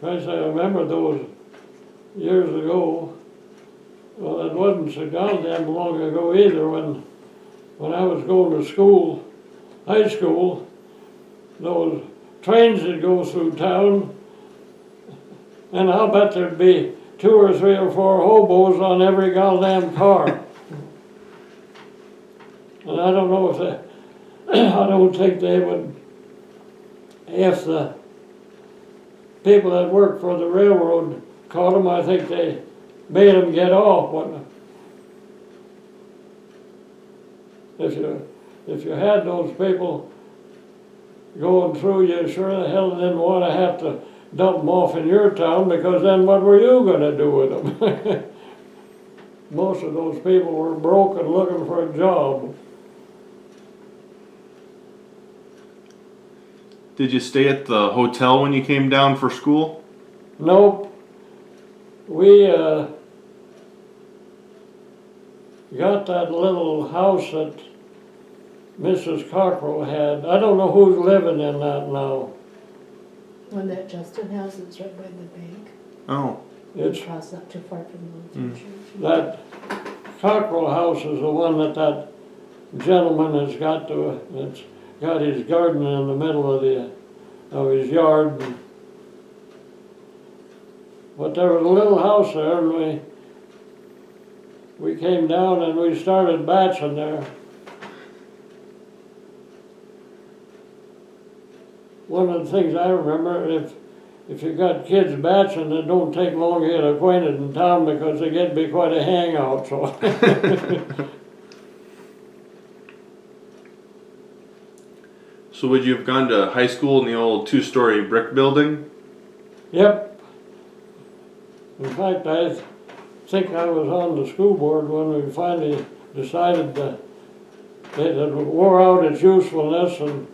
Christ, I remember those years ago. Well, it wasn't so goddamn long ago either when I was going to school, high school, those trains that go through town, and I'll bet there'd be 2 or 3 or 4 hobos on every goddamn car. And I don't know if I don't think they would, if the people that work for the railroad caught them, I think they made them get off. But if you had those people going through, you sure the hell didn't want to have to dump them off in your town, because then what were you going to do with them? Most of those people were broke and looking for a job. Did you stay at the hotel when you came down for school? Nope. We got that little house that Mrs. Cockrell had. I don't know who's living in that now. One that Justin has, it's right by the bank. Oh. It's Across, not too far from the Wellington Church. that Cockrell house is the one that gentleman has got to. It's got his garden in the middle of his yard. But there was a little house there, and we came down and we started batching there. One of the things I remember, if you got kids batching, it don't take long to get acquainted in town, because they get to be quite a hangout. So. So would you have gone to high school in the old 2-story brick building? Yep. In fact, I think I was on the school board when we finally decided that it wore out its usefulness and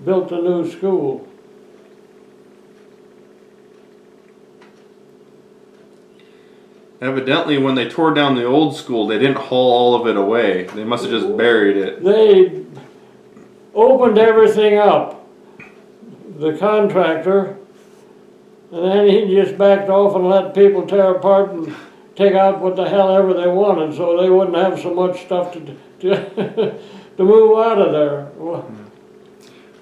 built a new school. Evidently, when they tore down the old school, they didn't haul all of it away. They must have just buried it. They opened everything up, the contractor, and then he just backed off and let people tear apart and take out what the hell ever they wanted, so they wouldn't have so much stuff to move out of there.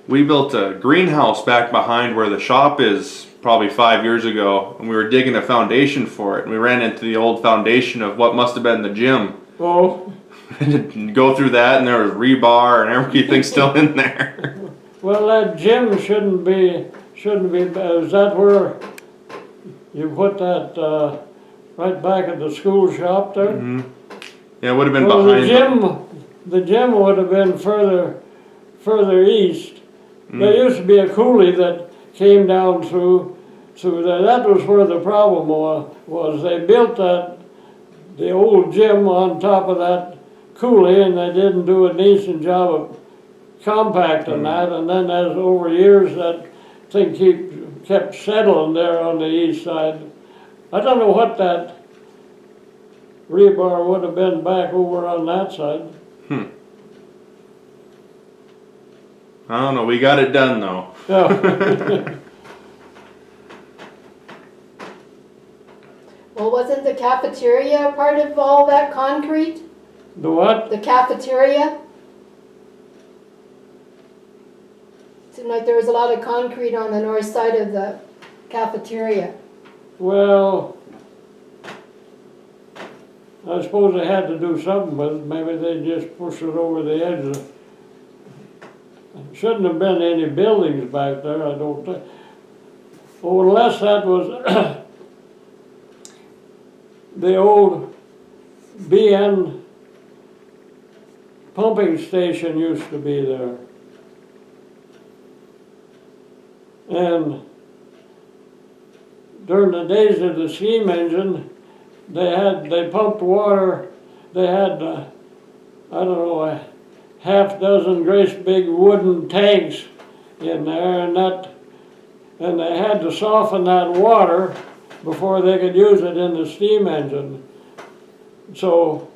We built a greenhouse back behind where the shop is probably 5 years ago, and we were digging a foundation for it, and we ran into the old foundation of what must have been the gym. Oh. And go through that, and there was rebar and everything still in there. Well, that gym shouldn't be. Is that where you put that right back at the school shop there? Mm-hmm. Yeah, it would have been well, behind. The gym would have been further east. Mm. There used to be a coulee that came down through there. That was where the problem was. They built the old gym on top of that coulee, and they didn't do a decent job of compacting that, and then as over years that thing kept settling there on the east side. I don't know what that rebar would have been back over on that side. I don't know, we got it done though. Yeah. Well, wasn't the cafeteria part of all that concrete? The what? The cafeteria? Seemed like there was a lot of concrete on the north side of the cafeteria. Well, I suppose they had to do something with it. Maybe they just pushed it over the edge. Shouldn't have been any buildings back there, I don't think. Oh, unless that was the old BN pumping station used to be there. And during the days of the steam engine, they pumped water. They had, I don't know, a half dozen great big wooden tanks in there, and they had to soften that water before they could use it in the steam engine. So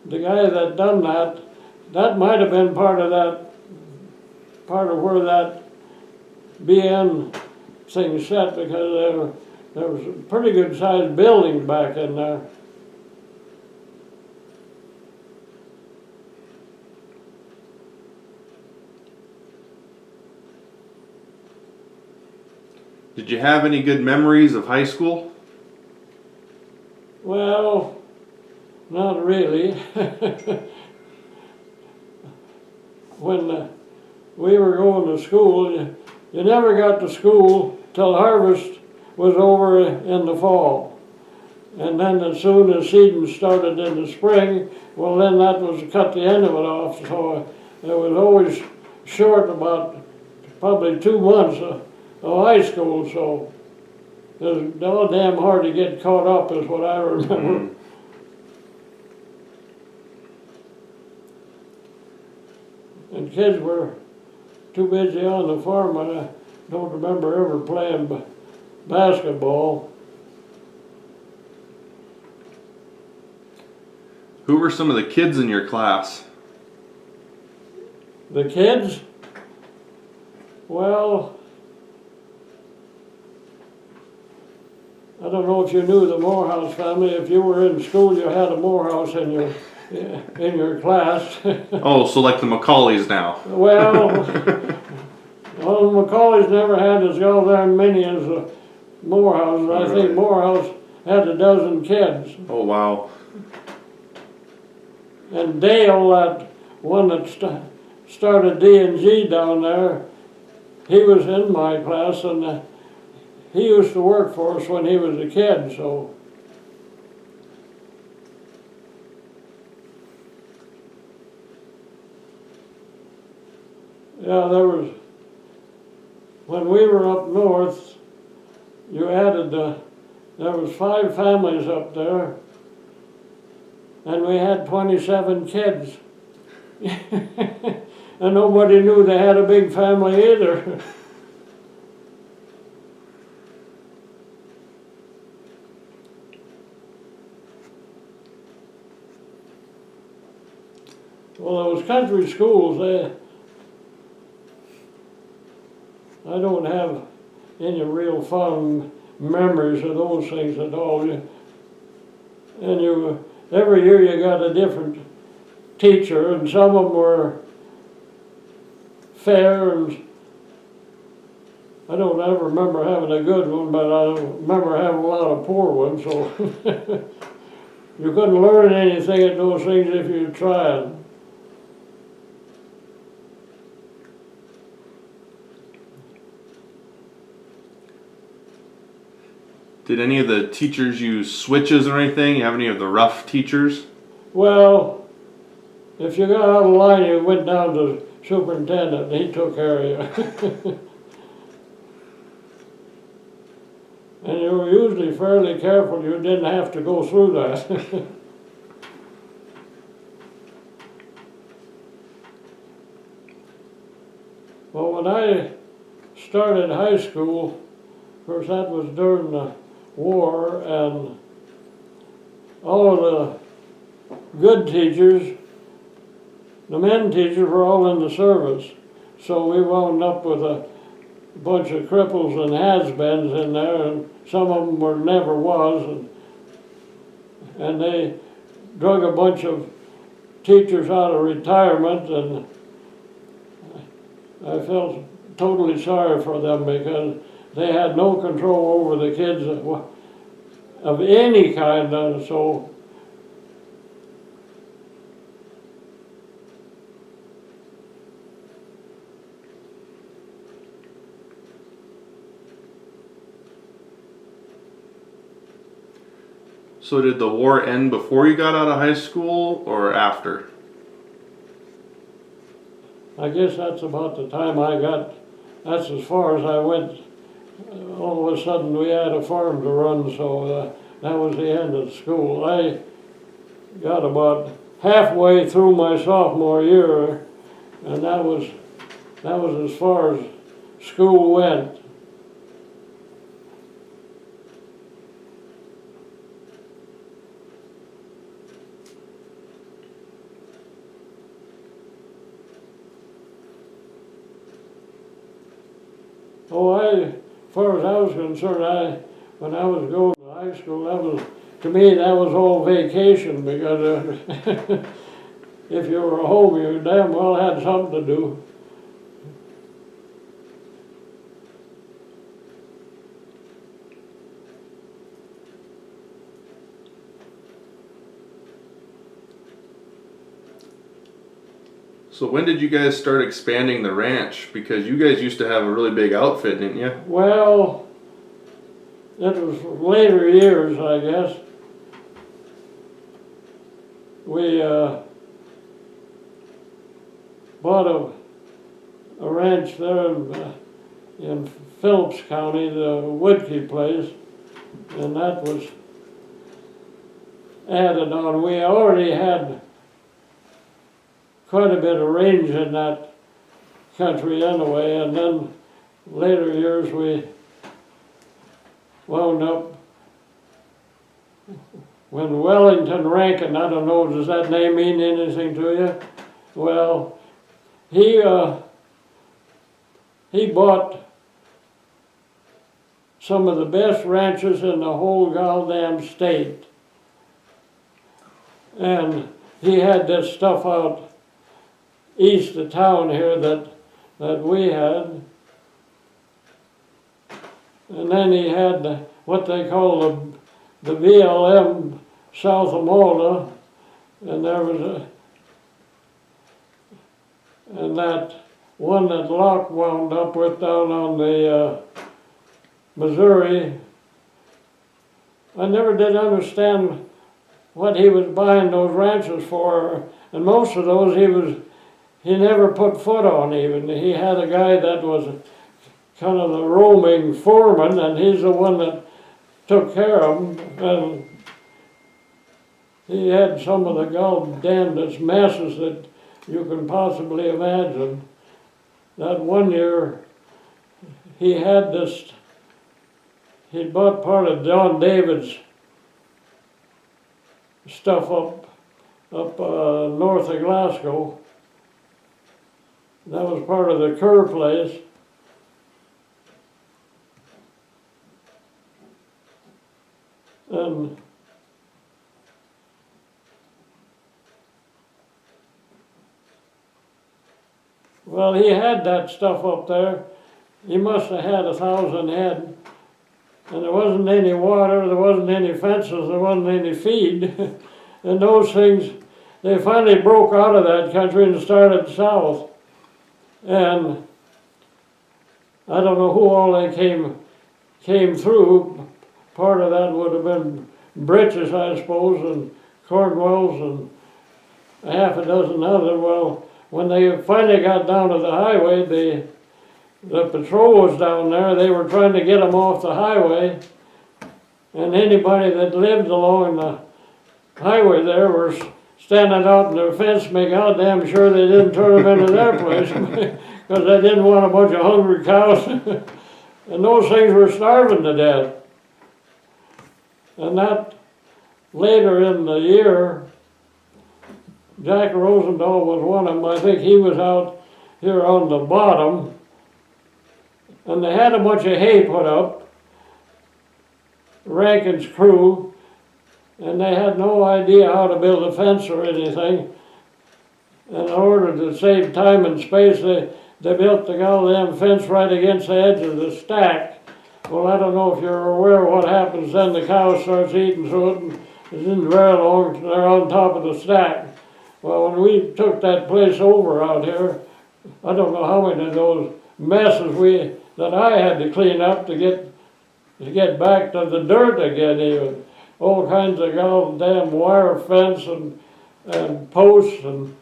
the guy that done that might have been part of where that BN things set because there was a pretty good sized buildings back in there. Did you have any good memories of high school? Well, not really. When we were going to school, you never got to school till harvest was over in the fall. And then as soon as seeding started in the spring, well then that was cut the end of it off. So it was always short about probably 2 months of high school, so it was all damn hard to get caught up is what I remember. And kids were too busy on the farm. I don't remember ever playing basketball. Who were some of the kids in your class? The kids? Well, I don't know if you knew the Morehouse family. If you were in school, you had a Morehouse in your class. Oh, so like the Macaulays now. Well, well, Macaulay's never had as goddamn many as Morehouse. I think Morehouse had a dozen kids. Oh, wow. And Dale, that one that started D&G down there, he was in my class, and he used to work for us when he was a kid, so. Yeah, there was, when we were up north, you added, there was 5 families up there, and we had 27 kids. And nobody knew they had a big family either. Well, those country schools, I don't have any real fond memories of those things at all. And every year you got a different teacher, and some of them were fair, and I don't ever remember having a good one, but I remember having a lot of poor ones, so you couldn't learn anything at those things if you tried. Did any of the teachers use switches or anything? You have any of the rough teachers? Well, if you got out of line, you went down to superintendent, and he took care of you. And you were usually fairly careful, you didn't have to go through that. Well, when I started high school, of course that was during the war, and all of the good teachers, the men teachers, were all in the service. So we wound up with a bunch of cripples and has-beens in there, and some of them were never was, and they drug a bunch of teachers out of retirement, and I felt totally sorry for them because they had no control over the kids of any kind, and so So did the war end before you got out of high school or after? I guess that's about the time that's as far as I went. All of a sudden we had a farm to run, so that was the end of school. I got about halfway through my sophomore year, and that was as far as school went. Oh, I far as I was concerned, when I was going to high school, to me, that was all vacation, because if you were home, you damn well had something to do. So when did you guys start expanding the ranch? Because you guys used to have a really big outfit, didn't you? Well, it was later years, I guess. We bought a ranch there in Phillips County, the Woodkey place, and that was added on. We already had quite a bit of range in that country anyway, and then later years we wound up when Wellington Rankin, I don't know, does that name mean anything to you? Well, he bought some of the best ranches in the whole goddamn state. And he had this stuff out east of town here that we had. And then he had what they call the VLM south of Malta, and there was and that one that Locke wound up with down on the Missouri. I never did understand what he was buying those ranches for, and most of those he never put foot on even. He had a guy that was kind of the roaming foreman, and he's the one that took care of them, and he had some of the goddamnedest messes that you can possibly imagine. That one year, he had this, he'd bought part of John David's stuff up north of Glasgow. That was part of the Kerr place. And well, he had that stuff up there. He must have had 1,000 head. And there wasn't any water, there wasn't any fences, there wasn't any feed. And those things, they finally broke out of that country and started south. And I don't know who all they came through. Part of that would have been British, I suppose, and Cornwells and a half a dozen other. Well, when they finally got down to the highway, the patrol was down there. They were trying to get them off the highway, and anybody that lived along the highway there were standing out in their fence, making goddamn sure they didn't turn them into their place, because they didn't want a bunch of hungry cows. And those things were starving to death. And that later in the year, Jack Rosendahl was one of them. I think he was out here on the bottom, and they had a bunch of hay put up, Rankin's crew, and they had no idea how to build a fence or anything. And in order to save time and space, they built the goddamn fence right against the edge of the stack. Well, I don't know if you're aware of what happens then. The cow starts eating through it, and it isn't very long, they're on top of the stack. Well, when we took that place over out here, I don't know how many of those messes that I had to clean up to get back to the dirt again even. All kinds of goddamn wire fence and posts and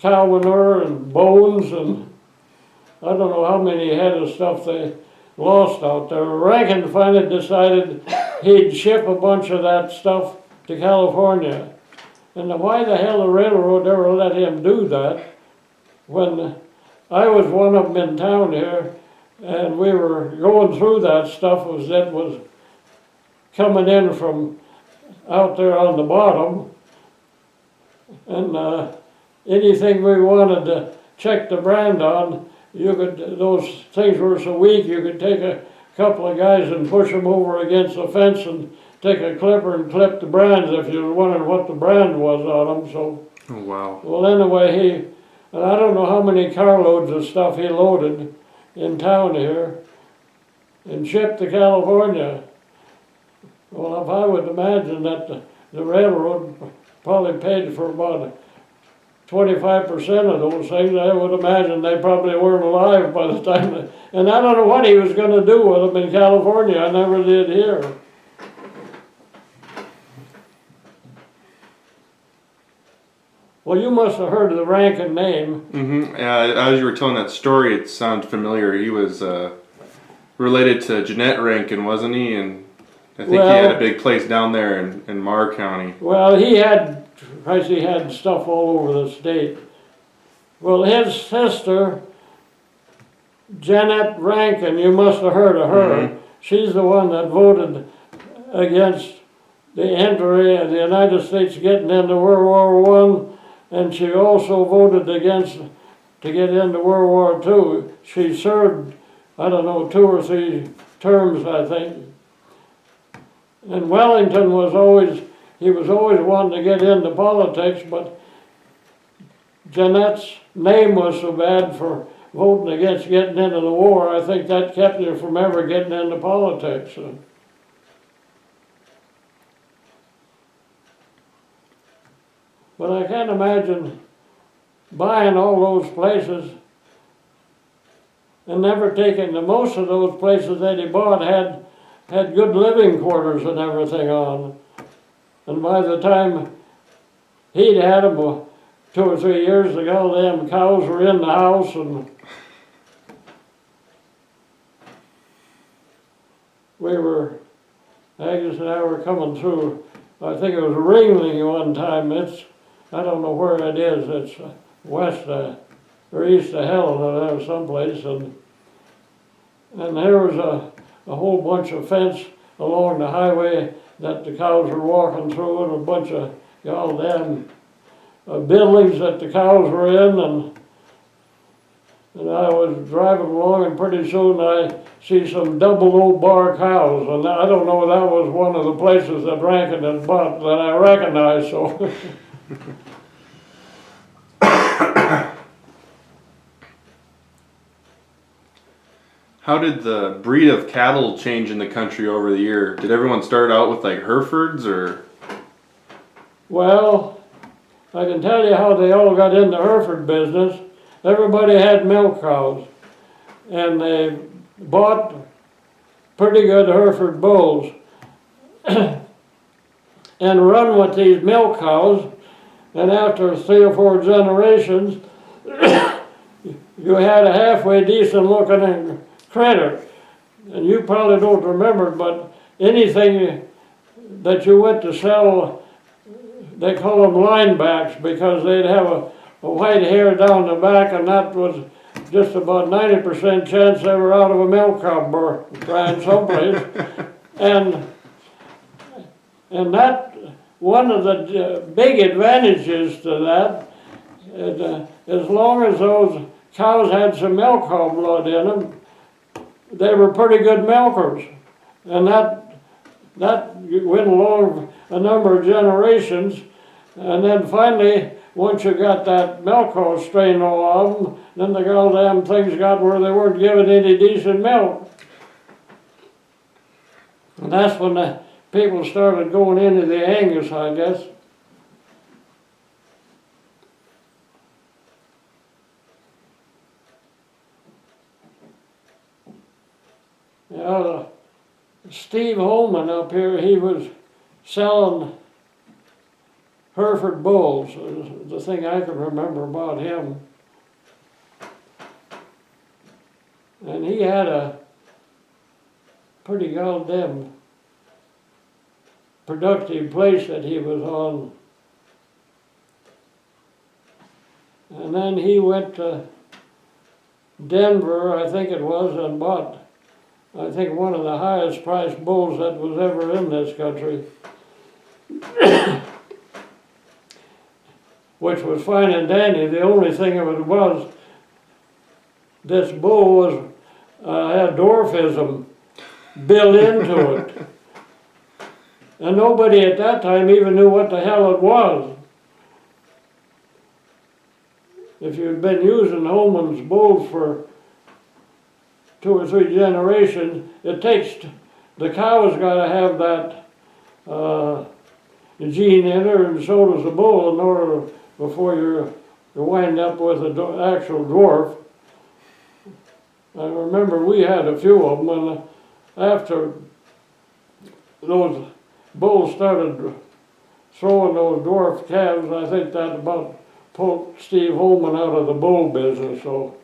cow manure and bones, and I don't know how many head of stuff they lost out there. Rankin finally decided he'd ship a bunch of that stuff to California. And why the hell the railroad ever let him do that? When I was one of them in town here, and we were going through that stuff that was coming in from out there on the bottom, and anything we wanted to check the brand on, those things were so weak you could take a couple of guys and push them over against the fence and take a clipper and clip the brands if you were wondering what the brand was on them. So, Oh, wow. well, anyway, and I don't know how many carloads of stuff he loaded in town here and shipped to California. Well, if I would imagine that the railroad probably paid for about 25% of those things, I would imagine they probably weren't alive by the time. And I don't know what he was going to do with them in California. I never did hear. Well, you must have heard of the Rankin name. Mm-hmm. As you were telling that story, it sounded familiar. He was related to Jeanette Rankin, wasn't he? And I think he had a big place down there in Marr County. Well, he had stuff all over the state. Well, his sister, Jeanette Rankin, you must have heard of her. Mm-hmm. She's the one that voted against the entry of the United States getting into World War I. And she also voted against to get into World War II. She served, I don't know, 2 or 3 terms, I think. And Wellington was always wanting to get into politics, but Jeanette's name was so bad for voting against getting into the war, I think that kept her from ever getting into politics. But I can't imagine buying all those places and never taking the most of those places that he bought had good living quarters and everything on. And by the time he'd had them 2 or 3 years ago, them cows were in the house, and Agnes and I were coming through, I think it was Ringling one time. I don't know where it is. It's west or east of Helena, someplace, and there was a whole bunch of fence along the highway that the cows were walking through, and a bunch of goddamn buildings that the cows were in, and I was driving along, and pretty soon I see some double old bar cows, and I don't know, that was one of the places that Rankin had bought that I recognized, so. How did the breed of cattle change in the country over the year? Did everyone start out with like Herefords, or? Well, I can tell you how they all got in the Hereford business. Everybody had milk cows, and they bought pretty good Hereford bulls and run with these milk cows, and after 3 or 4 generations, you had a halfway decent looking critter. And you probably don't remember, but anything that you went to sell, they call them linebacks, because they'd have a white hair down the back, and that was just about 90% chance they were out of a milk cow brand someplace. and that, one of the big advantages to that, as long as those cows had some milk cow blood in them, they were pretty good milkers. And that went along a number of generations, and then finally, once you got that milk cow strain all of them, then the goddamn things got where they weren't giving any decent milk. And that's when the people started going into the Angus, I guess. Steve Holman up here, he was selling Hereford bulls, the thing I can remember about him. And he had a pretty goddamn productive place that he was on. And then he went to Denver, I think it was, and bought, I think, one of the highest priced bulls that was ever in this country. Which was fine and dandy. The only thing of it was, this bull had dwarfism. built into it. And nobody at that time even knew what the hell it was. If you'd been using Holman's bulls for 2 or 3 generations, it takes, the cow's gotta have that gene in her, and so does the bull, in order, before you wind up with an actual dwarf. I remember we had a few of them, and after those bulls started throwing those dwarf calves, I think that about pulled Steve Holman out of the bull business, so